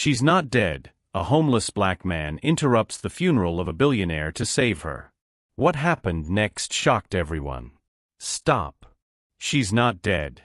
She's not dead, a homeless black man interrupts the funeral of a billionaire to save her. What happened next shocked everyone. Stop. She's not dead.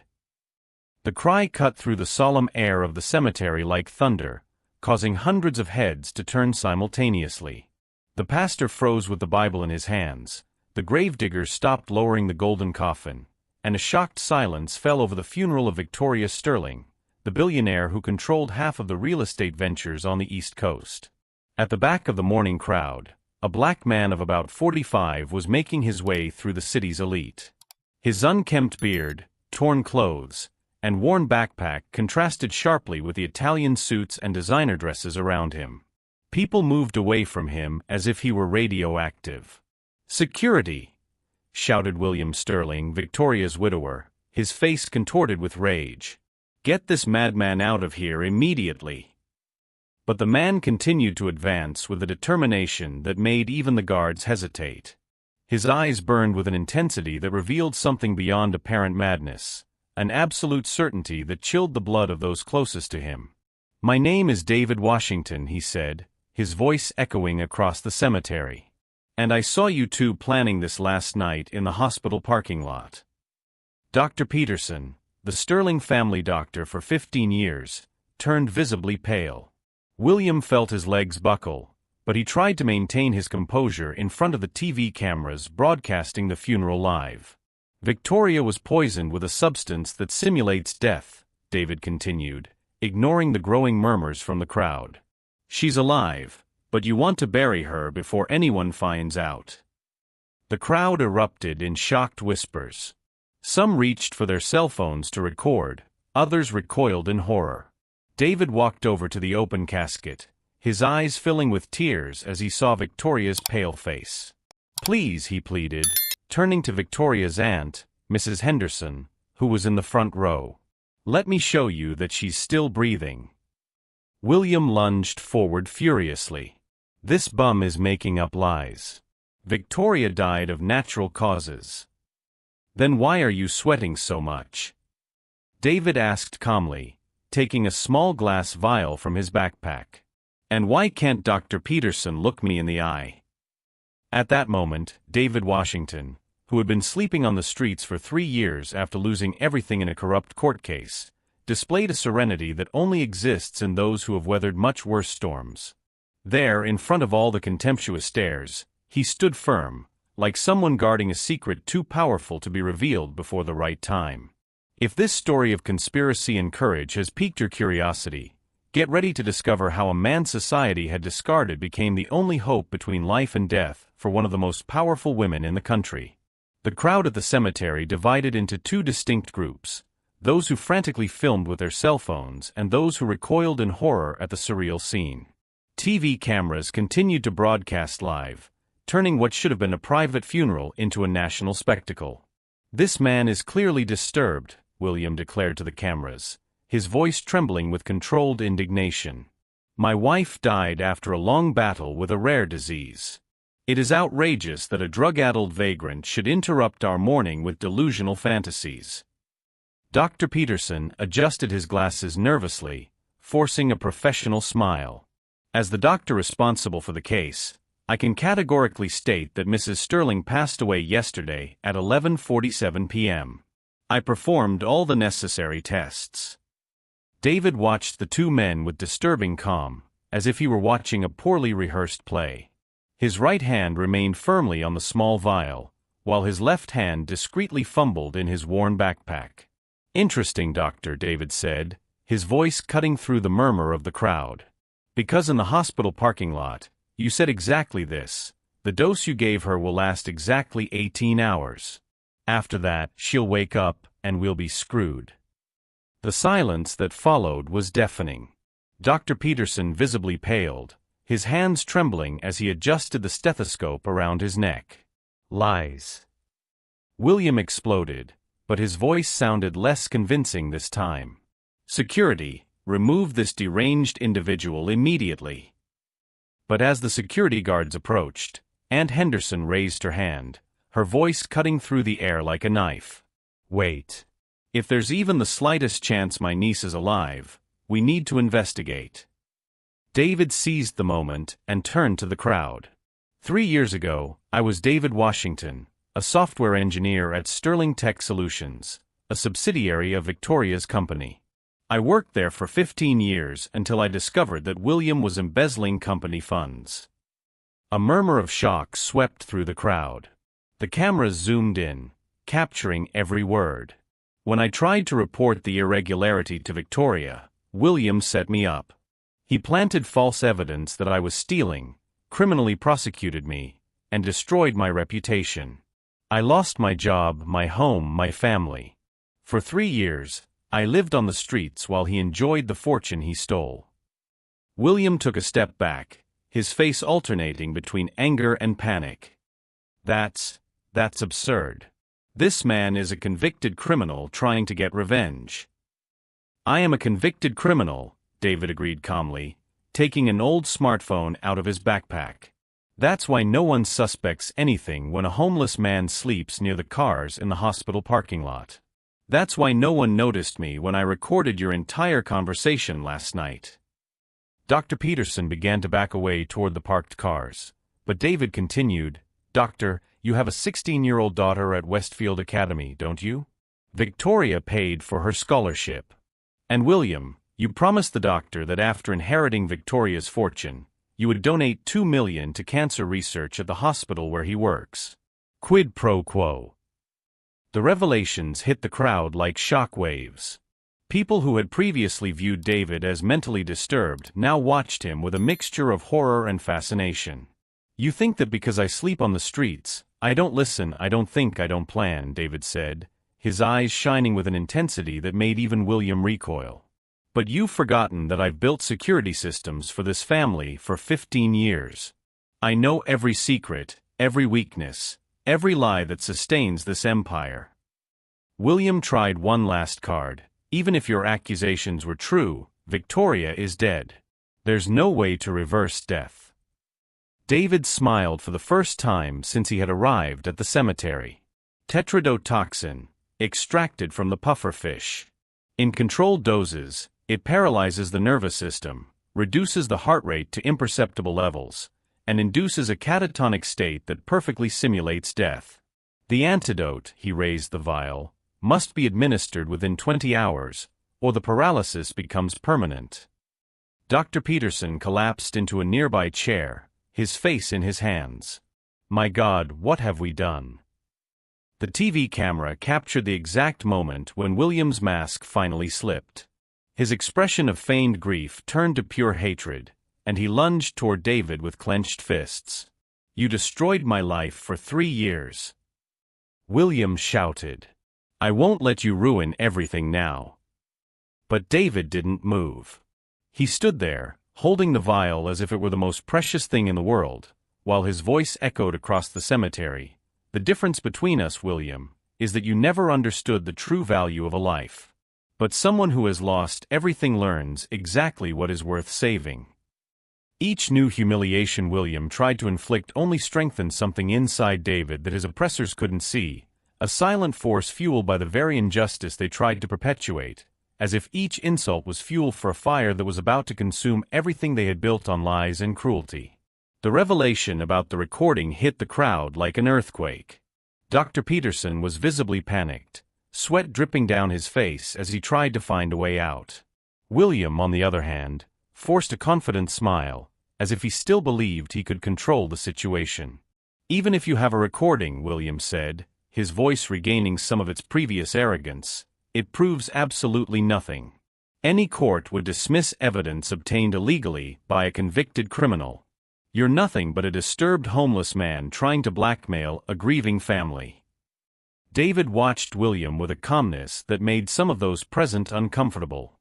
The cry cut through the solemn air of the cemetery like thunder, causing hundreds of heads to turn simultaneously. The pastor froze with the Bible in his hands, the gravediggers stopped lowering the golden coffin, and a shocked silence fell over the funeral of Victoria Sterling, the billionaire who controlled half of the real estate ventures on the East Coast. At the back of the mourning crowd, a black man of about 45 was making his way through the city's elite. His unkempt beard, torn clothes, and worn backpack contrasted sharply with the Italian suits and designer dresses around him. People moved away from him as if he were radioactive. "Security!" shouted William Sterling, Victoria's widower, his face contorted with rage. "Get this madman out of here immediately!" But the man continued to advance with a determination that made even the guards hesitate. His eyes burned with an intensity that revealed something beyond apparent madness, an absolute certainty that chilled the blood of those closest to him. "My name is David Washington," he said, his voice echoing across the cemetery. "And I saw you two planning this last night in the hospital parking lot." Dr. Peterson, the Sterling family doctor for 15 years, turned visibly pale. William felt his legs buckle, but he tried to maintain his composure in front of the TV cameras broadcasting the funeral live. "Victoria was poisoned with a substance that simulates death," David continued, ignoring the growing murmurs from the crowd. "She's alive, but you want to bury her before anyone finds out." The crowd erupted in shocked whispers. Some reached for their cell phones to record, others recoiled in horror. David walked over to the open casket, his eyes filling with tears as he saw Victoria's pale face. "Please," he pleaded, turning to Victoria's aunt, Mrs. Henderson, who was in the front row. "Let me show you that she's still breathing." William lunged forward furiously. "This bum is making up lies. Victoria died of natural causes." "Then why are you sweating so much?" David asked calmly, taking a small glass vial from his backpack. "And why can't Dr. Peterson look me in the eye?" At that moment, David Washington, who had been sleeping on the streets for 3 years after losing everything in a corrupt court case, displayed a serenity that only exists in those who have weathered much worse storms. There, in front of all the contemptuous stares, he stood firm, like someone guarding a secret too powerful to be revealed before the right time. If this story of conspiracy and courage has piqued your curiosity, get ready to discover how a man society had discarded became the only hope between life and death for one of the most powerful women in the country. The crowd at the cemetery divided into two distinct groups, those who frantically filmed with their cell phones and those who recoiled in horror at the surreal scene. TV cameras continued to broadcast live, turning what should have been a private funeral into a national spectacle. "This man is clearly disturbed," William declared to the cameras, his voice trembling with controlled indignation. "My wife died after a long battle with a rare disease. It is outrageous that a drug-addled vagrant should interrupt our mourning with delusional fantasies." Dr. Peterson adjusted his glasses nervously, forcing a professional smile. "As the doctor responsible for the case, I can categorically state that Mrs. Sterling passed away yesterday at 11:47 p.m. I performed all the necessary tests." David watched the two men with disturbing calm, as if he were watching a poorly rehearsed play. His right hand remained firmly on the small vial, while his left hand discreetly fumbled in his worn backpack. "Interesting, Doctor," David said, his voice cutting through the murmur of the crowd. "Because in the hospital parking lot, you said exactly this: the dose you gave her will last exactly 18 hours. After that, she'll wake up, and we'll be screwed." The silence that followed was deafening. Dr. Peterson visibly paled, his hands trembling as he adjusted the stethoscope around his neck. "Lies." William exploded, but his voice sounded less convincing this time. "Security, remove this deranged individual immediately." But as the security guards approached, Aunt Henderson raised her hand, her voice cutting through the air like a knife. "Wait. If there's even the slightest chance my niece is alive, we need to investigate." David seized the moment and turned to the crowd. 3 years ago, I was David Washington, a software engineer at Sterling Tech Solutions, a subsidiary of Victoria's company. I worked there for 15 years until I discovered that William was embezzling company funds. A murmur of shock swept through the crowd. The cameras zoomed in, capturing every word. When I tried to report the irregularity to Victoria, William set me up. He planted false evidence that I was stealing, criminally prosecuted me, and destroyed my reputation. I lost my job, my home, my family. For 3 years, I lived on the streets while he enjoyed the fortune he stole. William took a step back, his face alternating between anger and panic. That's absurd. This man is a convicted criminal trying to get revenge. I am a convicted criminal, David agreed calmly, taking an old smartphone out of his backpack. That's why no one suspects anything when a homeless man sleeps near the cars in the hospital parking lot. That's why no one noticed me when I recorded your entire conversation last night. Dr. Peterson began to back away toward the parked cars, but David continued, Doctor, you have a 16-year-old daughter at Westfield Academy, don't you? Victoria paid for her scholarship. And William, you promised the doctor that after inheriting Victoria's fortune, you would donate $2 million to cancer research at the hospital where he works. Quid pro quo. The revelations hit the crowd like shock waves. People who had previously viewed David as mentally disturbed now watched him with a mixture of horror and fascination. You think that because I sleep on the streets, I don't listen, I don't think, I don't plan, David said, his eyes shining with an intensity that made even William recoil. But you've forgotten that I've built security systems for this family for 15 years. I know every secret, every weakness, every lie that sustains this empire. William tried one last card. Even if your accusations were true, Victoria is dead. There's no way to reverse death. David smiled for the first time since he had arrived at the cemetery. Tetrodotoxin, extracted from the pufferfish. In controlled doses, it paralyzes the nervous system, reduces the heart rate to imperceptible levels, and induces a catatonic state that perfectly simulates death. The antidote, he raised the vial, must be administered within 20 hours, or the paralysis becomes permanent. Dr. Peterson collapsed into a nearby chair, his face in his hands. My God, what have we done? The TV camera captured the exact moment when William's mask finally slipped. His expression of feigned grief turned to pure hatred, and he lunged toward David with clenched fists. You destroyed my life for 3 years. William shouted. I won't let you ruin everything now. But David didn't move. He stood there, holding the vial as if it were the most precious thing in the world, while his voice echoed across the cemetery. The difference between us, William, is that you never understood the true value of a life. But someone who has lost everything learns exactly what is worth saving. Each new humiliation William tried to inflict only strengthened something inside David that his oppressors couldn't see. A silent force fueled by the very injustice they tried to perpetuate, as if each insult was fuel for a fire that was about to consume everything they had built on lies and cruelty. The revelation about the recording hit the crowd like an earthquake. Dr. Peterson was visibly panicked, sweat dripping down his face as he tried to find a way out. William, on the other hand, forced a confident smile, as if he still believed he could control the situation. Even if you have a recording, William said, his voice regaining some of its previous arrogance, it proves absolutely nothing. Any court would dismiss evidence obtained illegally by a convicted criminal. You're nothing but a disturbed homeless man trying to blackmail a grieving family. David watched William with a calmness that made some of those present uncomfortable.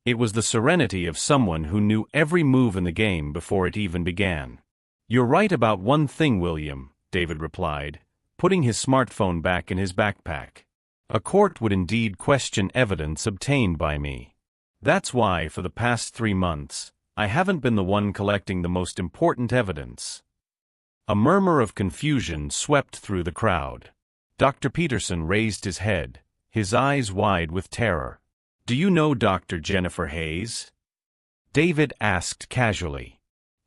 It was the serenity of someone who knew every move in the game before it even began. You're right about one thing, William, David replied, putting his smartphone back in his backpack. A court would indeed question evidence obtained by me. That's why, for the past 3 months, I haven't been the one collecting the most important evidence. A murmur of confusion swept through the crowd. Dr. Peterson raised his head, his eyes wide with terror. Do you know Dr. Jennifer Hayes? David asked casually.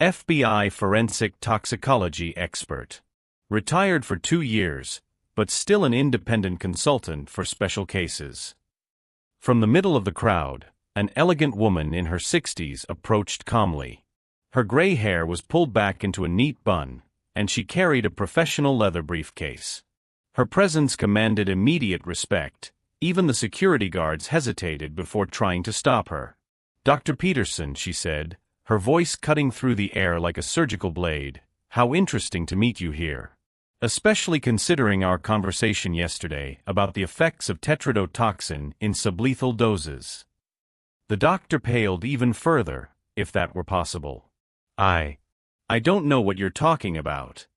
FBI forensic toxicology expert. Retired for 2 years, but still an independent consultant for special cases. From the middle of the crowd, an elegant woman in her 60s approached calmly. Her gray hair was pulled back into a neat bun, and she carried a professional leather briefcase. Her presence commanded immediate respect. Even the security guards hesitated before trying to stop her. "Dr. Peterson," she said, her voice cutting through the air like a surgical blade, "how interesting to meet you here. Especially considering our conversation yesterday about the effects of tetrodotoxin in sublethal doses." The doctor paled even further, if that were possible. I don't know what you're talking about."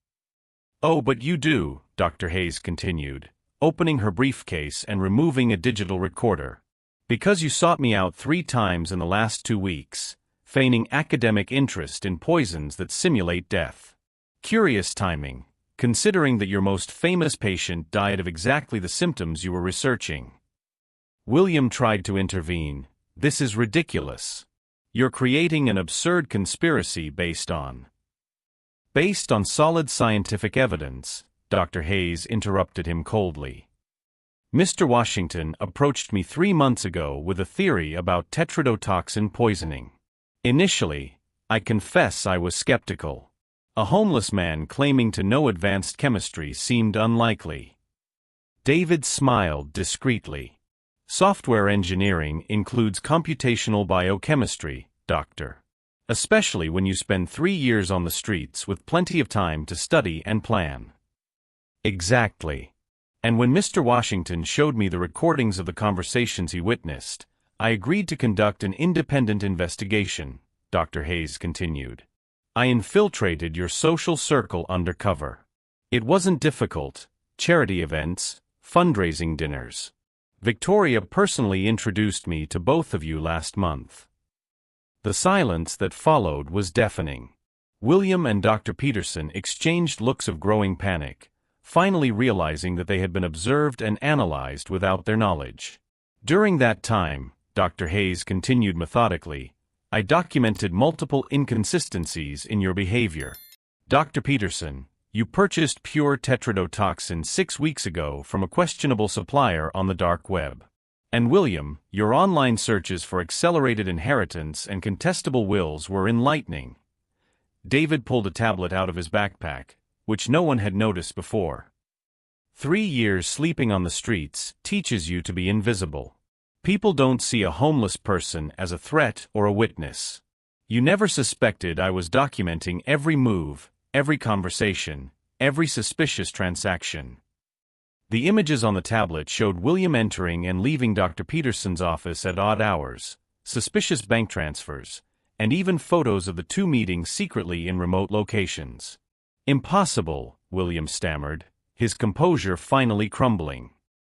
"Oh, but you do," Dr. Hayes continued, opening her briefcase and removing a digital recorder. "Because you sought me out 3 times in the last 2 weeks, feigning academic interest in poisons that simulate death. Curious timing, considering that your most famous patient died of exactly the symptoms you were researching." William tried to intervene. "This is ridiculous. You're creating an absurd conspiracy based on solid scientific evidence," Dr. Hayes interrupted him coldly. "Mr. Washington approached me 3 months ago with a theory about tetrodotoxin poisoning. Initially, I confess I was skeptical. A homeless man claiming to know advanced chemistry seemed unlikely." David smiled discreetly. "Software engineering includes computational biochemistry, Doctor. Especially when you spend 3 years on the streets with plenty of time to study and plan." "Exactly. And when Mr. Washington showed me the recordings of the conversations he witnessed, I agreed to conduct an independent investigation," Dr. Hayes continued. "I infiltrated your social circle undercover. It wasn't difficult. Charity events, fundraising dinners. Victoria personally introduced me to both of you last month." The silence that followed was deafening. William and Dr. Peterson exchanged looks of growing panic, finally realizing that they had been observed and analyzed without their knowledge. "During that time," Dr. Hayes continued methodically, "I documented multiple inconsistencies in your behavior. Dr. Peterson, you purchased pure tetrodotoxin 6 weeks ago from a questionable supplier on the dark web. And William, your online searches for accelerated inheritance and contestable wills were enlightening." David pulled a tablet out of his backpack, which no one had noticed before. 3 years sleeping on the streets teaches you to be invisible. People don't see a homeless person as a threat or a witness. You never suspected I was documenting every move, every conversation, every suspicious transaction." The images on the tablet showed William entering and leaving Dr. Peterson's office at odd hours, suspicious bank transfers, and even photos of the 2 meeting secretly in remote locations. "Impossible," William stammered, his composure finally crumbling.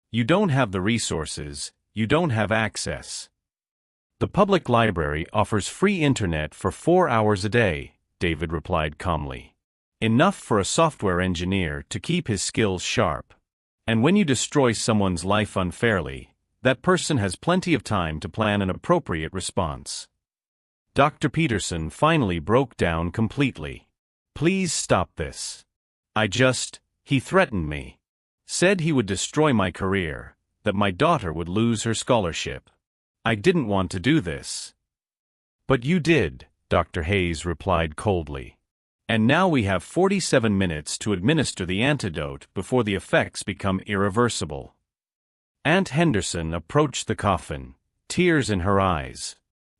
"You don't have the resources, you don't have access." "The public library offers free internet for 4 hours a day," David replied calmly. "Enough for a software engineer to keep his skills sharp. And when you destroy someone's life unfairly, that person has plenty of time to plan an appropriate response." Dr. Peterson finally broke down completely. "Please stop this. He threatened me. Said he would destroy my career, that my daughter would lose her scholarship. I didn't want to do this." "But you did," Dr. Hayes replied coldly. "And now we have 47 minutes to administer the antidote before the effects become irreversible." Aunt Henderson approached the coffin, tears in her eyes.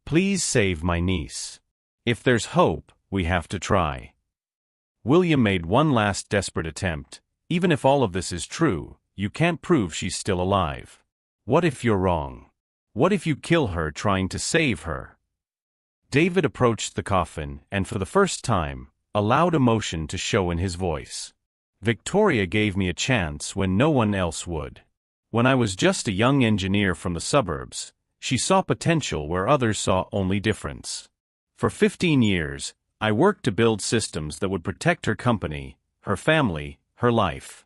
"Please save my niece. If there's hope, we have to try." William made one last desperate attempt. "Even if all of this is true, you can't prove she's still alive. What if you're wrong? What if you kill her trying to save her?" David approached the coffin and for the first time, allowed emotion to show in his voice. "Victoria gave me a chance when no one else would. When I was just a young engineer from the suburbs, she saw potential where others saw only difference. For 15 years, I worked to build systems that would protect her company, her family, her life."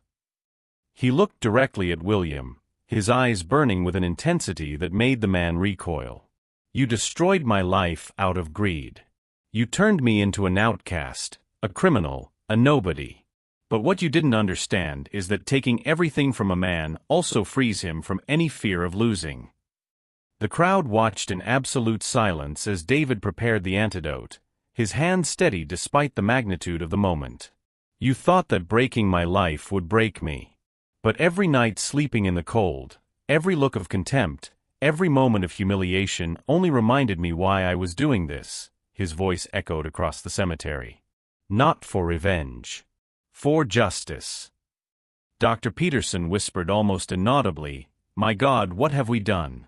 He looked directly at William, his eyes burning with an intensity that made the man recoil. "You destroyed my life out of greed. You turned me into an outcast, a criminal, a nobody. But what you didn't understand is that taking everything from a man also frees him from any fear of losing. The crowd watched in absolute silence as David prepared the antidote, his hand steady despite the magnitude of the moment. You thought that breaking my life would break me. But every night sleeping in the cold, every look of contempt, every moment of humiliation only reminded me why I was doing this, his voice echoed across the cemetery. Not for revenge. For justice. Dr. Peterson whispered almost inaudibly, "My God, what have we done?"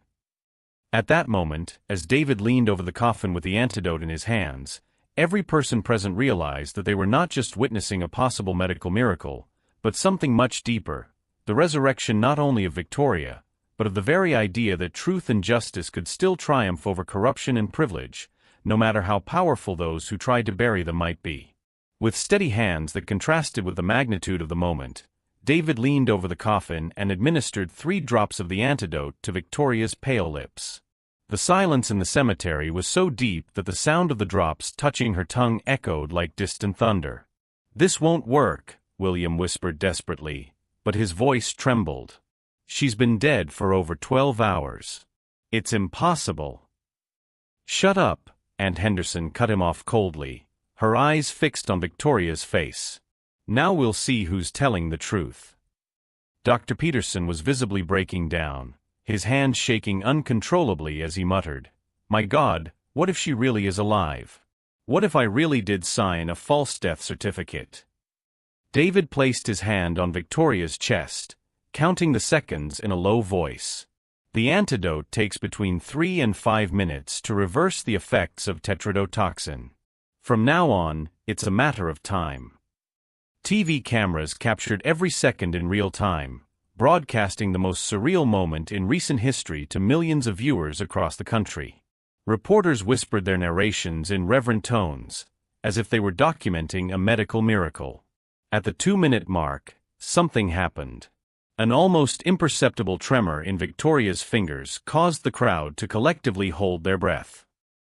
At that moment, as David leaned over the coffin with the antidote in his hands, every person present realized that they were not just witnessing a possible medical miracle, but something much deeper, the resurrection not only of Victoria, but of the very idea that truth and justice could still triumph over corruption and privilege, no matter how powerful those who tried to bury them might be. With steady hands that contrasted with the magnitude of the moment, David leaned over the coffin and administered 3 drops of the antidote to Victoria's pale lips. The silence in the cemetery was so deep that the sound of the drops touching her tongue echoed like distant thunder. "This won't work," William whispered desperately, but his voice trembled. "She's been dead for over 12 hours. It's impossible." "Shut up," Aunt Henderson cut him off coldly, her eyes fixed on Victoria's face. "Now we'll see who's telling the truth." Dr. Peterson was visibly breaking down, his hand shaking uncontrollably as he muttered, "My God, what if she really is alive? What if I really did sign a false death certificate?" David placed his hand on Victoria's chest, counting the seconds in a low voice. "The antidote takes between 3 and 5 minutes to reverse the effects of tetrodotoxin. From now on, it's a matter of time." TV cameras captured every second in real time, broadcasting the most surreal moment in recent history to millions of viewers across the country. Reporters whispered their narrations in reverent tones, as if they were documenting a medical miracle. At the 2-minute mark, something happened. An almost imperceptible tremor in Victoria's fingers caused the crowd to collectively hold their breath.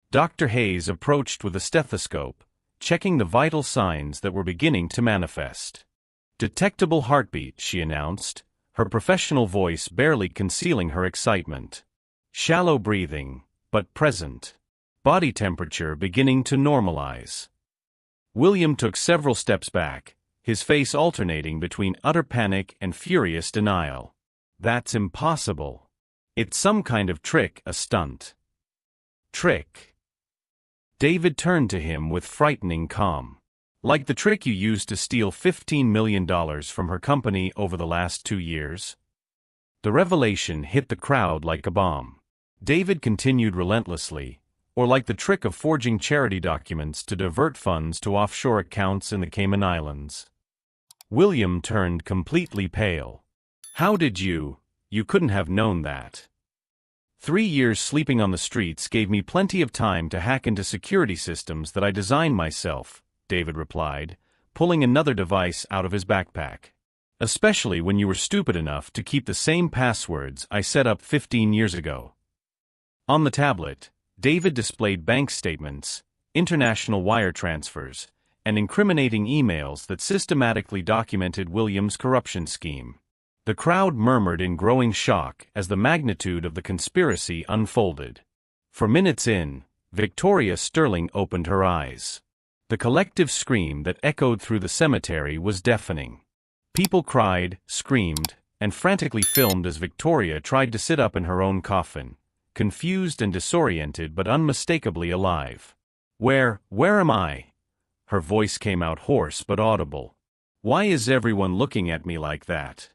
Dr. Hayes approached with a stethoscope, checking the vital signs that were beginning to manifest. "Detectable heartbeat," she announced, her professional voice barely concealing her excitement. "Shallow breathing, but present. Body temperature beginning to normalize." William took several steps back, his face alternating between utter panic and furious denial. "That's impossible. It's some kind of trick, a stunt." "Trick?" David turned to him with frightening calm. "Like the trick you used to steal $15 million from her company over the last 2 years?" The revelation hit the crowd like a bomb. David continued relentlessly, "Or like the trick of forging charity documents to divert funds to offshore accounts in the Cayman Islands." William turned completely pale. "How did you couldn't have known that." 3 years sleeping on the streets gave me plenty of time to hack into security systems that I designed myself," David replied, pulling another device out of his backpack. "Especially when you were stupid enough to keep the same passwords I set up 15 years ago." On the tablet, David displayed bank statements, international wire transfers, and incriminating emails that systematically documented William's corruption scheme. The crowd murmured in growing shock as the magnitude of the conspiracy unfolded. For minutes in, Victoria Sterling opened her eyes. The collective scream that echoed through the cemetery was deafening. People cried, screamed, and frantically filmed as Victoria tried to sit up in her own coffin, confused and disoriented but unmistakably alive. Where am I?" Her voice came out hoarse but audible. "Why is everyone looking at me like that?"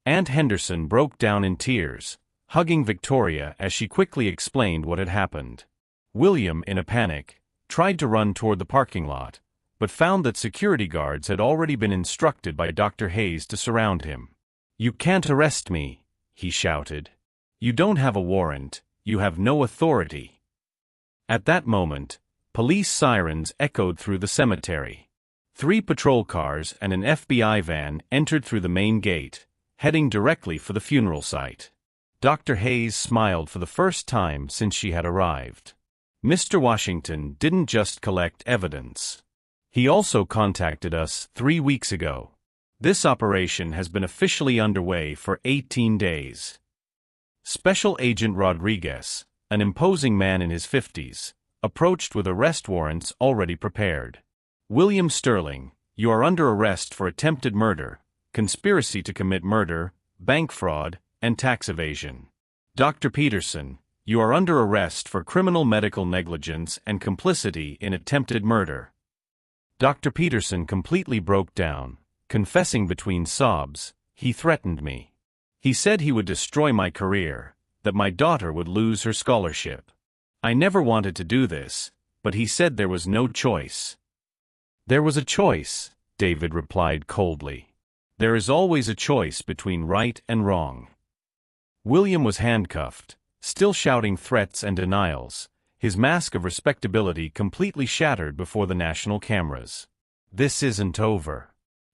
Aunt Henderson broke down in tears, hugging Victoria as she quickly explained what had happened. William, in a panic, tried to run toward the parking lot, but found that security guards had already been instructed by Dr. Hayes to surround him. "You can't arrest me," he shouted. "You don't have a warrant, you have no authority." At that moment, police sirens echoed through the cemetery. 3 patrol cars and an FBI van entered through the main gate, heading directly for the funeral site. Dr. Hayes smiled for the first time since she had arrived. Mr. Washington didn't just collect evidence. He also contacted us 3 weeks ago. This operation has been officially underway for 18 days. Special Agent Rodriguez, an imposing man in his 50s, approached with arrest warrants already prepared. William Sterling, you are under arrest for attempted murder, conspiracy to commit murder, bank fraud, and tax evasion. Dr. Peterson, you are under arrest for criminal medical negligence and complicity in attempted murder. Dr. Peterson completely broke down, confessing between sobs, he threatened me. He said he would destroy my career, that my daughter would lose her scholarship. I never wanted to do this, but he said there was no choice. There was a choice, David replied coldly. There is always a choice between right and wrong. William was handcuffed, still shouting threats and denials, his mask of respectability completely shattered before the national cameras. This isn't over.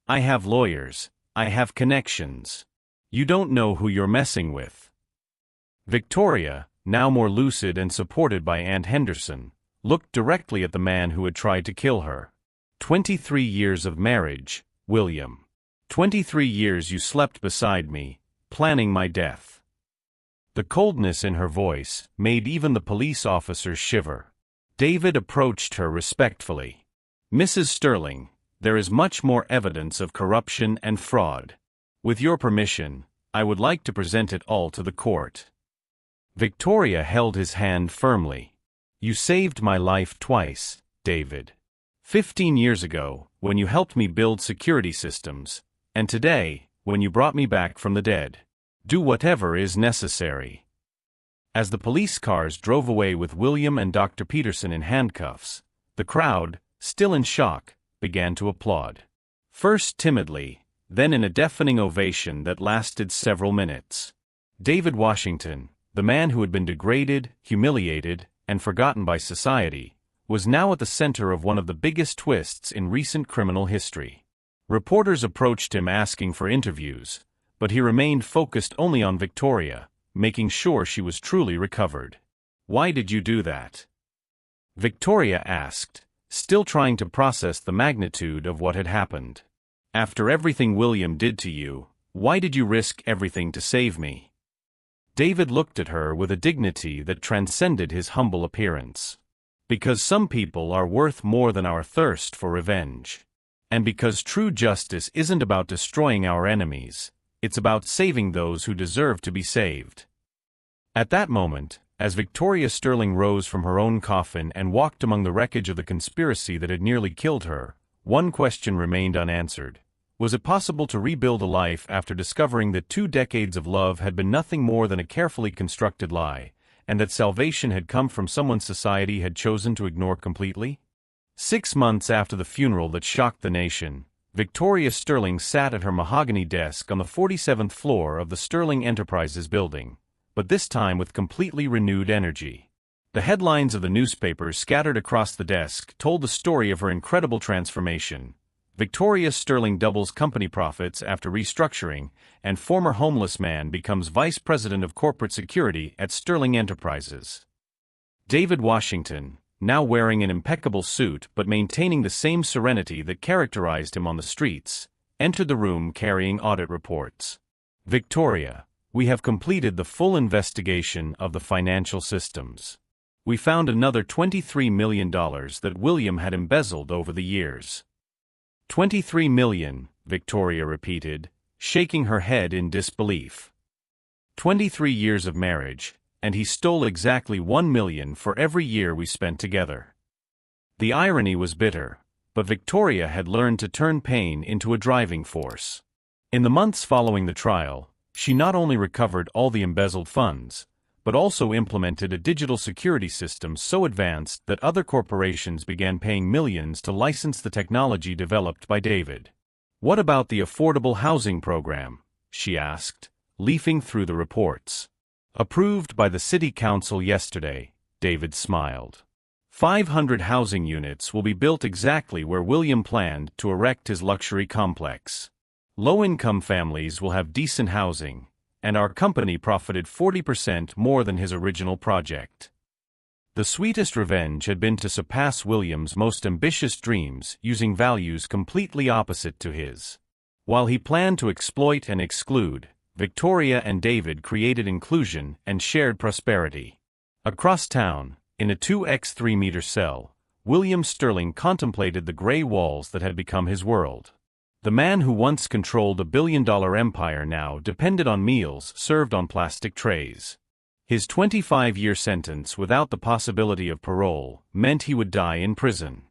I have lawyers, I have connections. You don't know who you're messing with. Victoria, now more lucid and supported by Aunt Henderson, looked directly at the man who had tried to kill her. 23 years of marriage, William. 23 years you slept beside me, planning my death. The coldness in her voice made even the police officers shiver. David approached her respectfully. Mrs. Sterling, there is much more evidence of corruption and fraud. With your permission, I would like to present it all to the court. Victoria held his hand firmly. You saved my life twice, David. 15 years ago, when you helped me build security systems, and today, when you brought me back from the dead. Do whatever is necessary. As the police cars drove away with William and Dr. Peterson in handcuffs, the crowd, still in shock, began to applaud. First timidly, then in a deafening ovation that lasted several minutes. David Washington, the man who had been degraded, humiliated, and forgotten by society, was now at the center of one of the biggest twists in recent criminal history. Reporters approached him asking for interviews, but he remained focused only on Victoria, making sure she was truly recovered. Why did you do that? Victoria asked, still trying to process the magnitude of what had happened. After everything William did to you, why did you risk everything to save me? David looked at her with a dignity that transcended his humble appearance. Because some people are worth more than our thirst for revenge. And because true justice isn't about destroying our enemies, it's about saving those who deserve to be saved. At that moment, as Victoria Sterling rose from her own coffin and walked among the wreckage of the conspiracy that had nearly killed her, one question remained unanswered. Was it possible to rebuild a life after discovering that 2 decades of love had been nothing more than a carefully constructed lie, and that salvation had come from someone society had chosen to ignore completely? 6 months after the funeral that shocked the nation, Victoria Sterling sat at her mahogany desk on the 47th floor of the Sterling Enterprises building, but this time with completely renewed energy. The headlines of the newspapers scattered across the desk told the story of her incredible transformation. Victoria Sterling doubles company profits after restructuring, and former homeless man becomes vice president of corporate security at Sterling Enterprises. David Washington, now wearing an impeccable suit but maintaining the same serenity that characterized him on the streets, entered the room carrying audit reports. Victoria, we have completed the full investigation of the financial systems. We found another $23 million that William had embezzled over the years. 23 million, Victoria repeated, shaking her head in disbelief. 23 years of marriage, and he stole exactly 1 million for every year we spent together. The irony was bitter, but Victoria had learned to turn pain into a driving force. In the months following the trial, she not only recovered all the embezzled funds, but also implemented a digital security system so advanced that other corporations began paying millions to license the technology developed by David. What about the affordable housing program? She asked, leafing through the reports. Approved by the city council yesterday, David smiled. 500 housing units will be built exactly where William planned to erect his luxury complex. Low-income families will have decent housing, and our company profited 40% more than his original project. The sweetest revenge had been to surpass William's most ambitious dreams using values completely opposite to his. While he planned to exploit and exclude, Victoria and David created inclusion and shared prosperity. Across town, in a 2x3-meter cell, William Sterling contemplated the gray walls that had become his world. The man who once controlled a billion-dollar empire now depended on meals served on plastic trays. His 25-year sentence without the possibility of parole meant he would die in prison.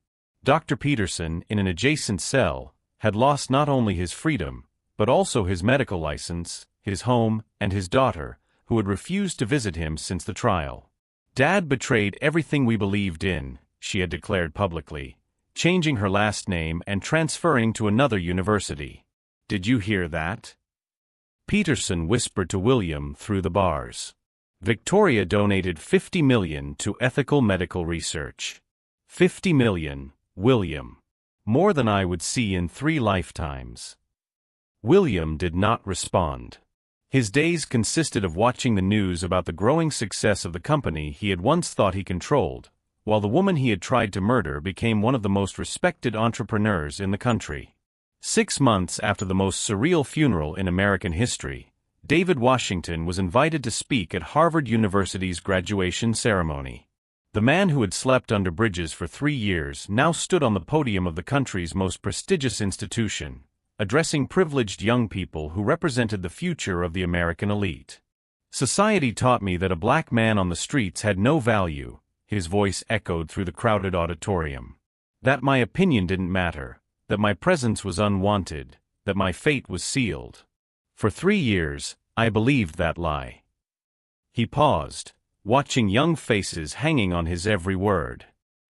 Dr. Peterson, in an adjacent cell, had lost not only his freedom, but also his medical license, his home, and his daughter, who had refused to visit him since the trial. "Dad betrayed everything we believed in," she had declared publicly, changing her last name and transferring to another university. "Did you hear that?" Peterson whispered to William through the bars. Victoria donated $50 million to ethical medical research. $50 million, William. More than I would see in 3 lifetimes. William did not respond. His days consisted of watching the news about the growing success of the company he had once thought he controlled, while the woman he had tried to murder became one of the most respected entrepreneurs in the country. 6 months after the most surreal funeral in American history, David Washington was invited to speak at Harvard University's graduation ceremony. The man who had slept under bridges for 3 years now stood on the podium of the country's most prestigious institution, addressing privileged young people who represented the future of the American elite. "Society taught me that a black man on the streets had no value," his voice echoed through the crowded auditorium. "That my opinion didn't matter, that my presence was unwanted, that my fate was sealed. For 3 years, I believed that lie." He paused, watching young faces hanging on his every word.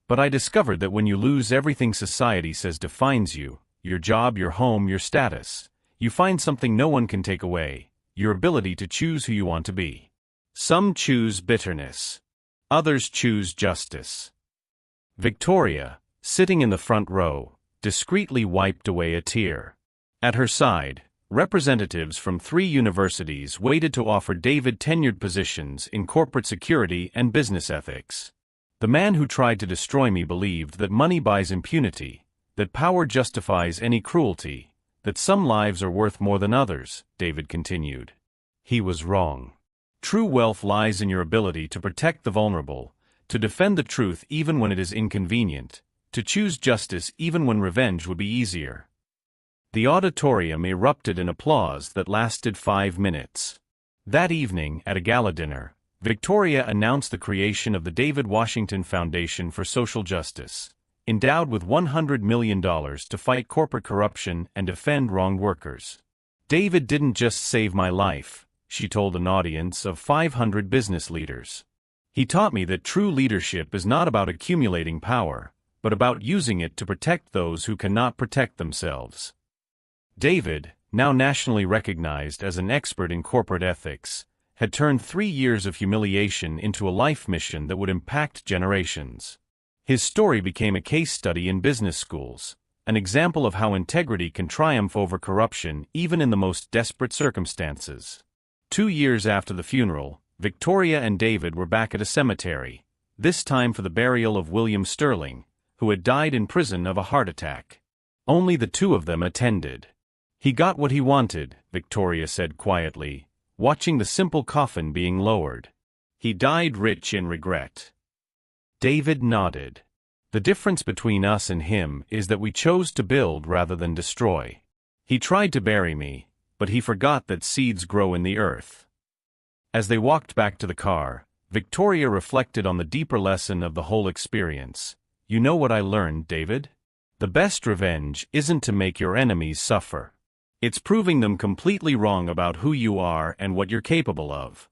"But I discovered that when you lose everything society says defines you, your job, your home, your status, you find something no one can take away, your ability to choose who you want to be. Some choose bitterness. Others choose justice." Victoria, sitting in the front row, discreetly wiped away a tear. At her side, representatives from 3 universities waited to offer David tenured positions in corporate security and business ethics. "The man who tried to destroy me believed that money buys impunity, that power justifies any cruelty, that some lives are worth more than others," David continued. He was wrong. True wealth lies in your ability to protect the vulnerable, to defend the truth even when it is inconvenient, to choose justice even when revenge would be easier. The auditorium erupted in applause that lasted 5 minutes. That evening, at a gala dinner, Victoria announced the creation of the David Washington Foundation for Social Justice, endowed with $100 million to fight corporate corruption and defend wronged workers. "David didn't just save my life," she told an audience of 500 business leaders. "He taught me that true leadership is not about accumulating power, but about using it to protect those who cannot protect themselves." David, now nationally recognized as an expert in corporate ethics, had turned 3 years of humiliation into a life mission that would impact generations. His story became a case study in business schools, an example of how integrity can triumph over corruption even in the most desperate circumstances. 2 years after the funeral, Victoria and David were back at a cemetery, this time for the burial of William Sterling, who had died in prison of a heart attack. Only the 2 of them attended. "He got what he wanted," Victoria said quietly, watching the simple coffin being lowered. "He died rich in regret." David nodded. "The difference between us and him is that we chose to build rather than destroy. He tried to bury me, but he forgot that seeds grow in the earth." As they walked back to the car, Victoria reflected on the deeper lesson of the whole experience. "You know what I learned, David? The best revenge isn't to make your enemies suffer. It's proving them completely wrong about who you are and what you're capable of."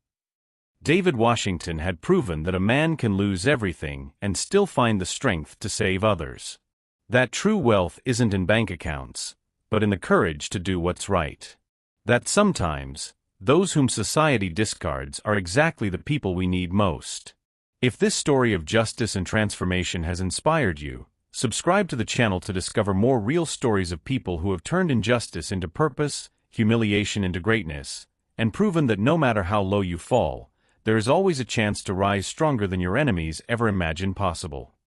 David Washington had proven that a man can lose everything and still find the strength to save others. That true wealth isn't in bank accounts, but in the courage to do what's right. That sometimes, those whom society discards are exactly the people we need most. If this story of justice and transformation has inspired you, subscribe to the channel to discover more real stories of people who have turned injustice into purpose, humiliation into greatness, and proven that no matter how low you fall, there is always a chance to rise stronger than your enemies ever imagined possible.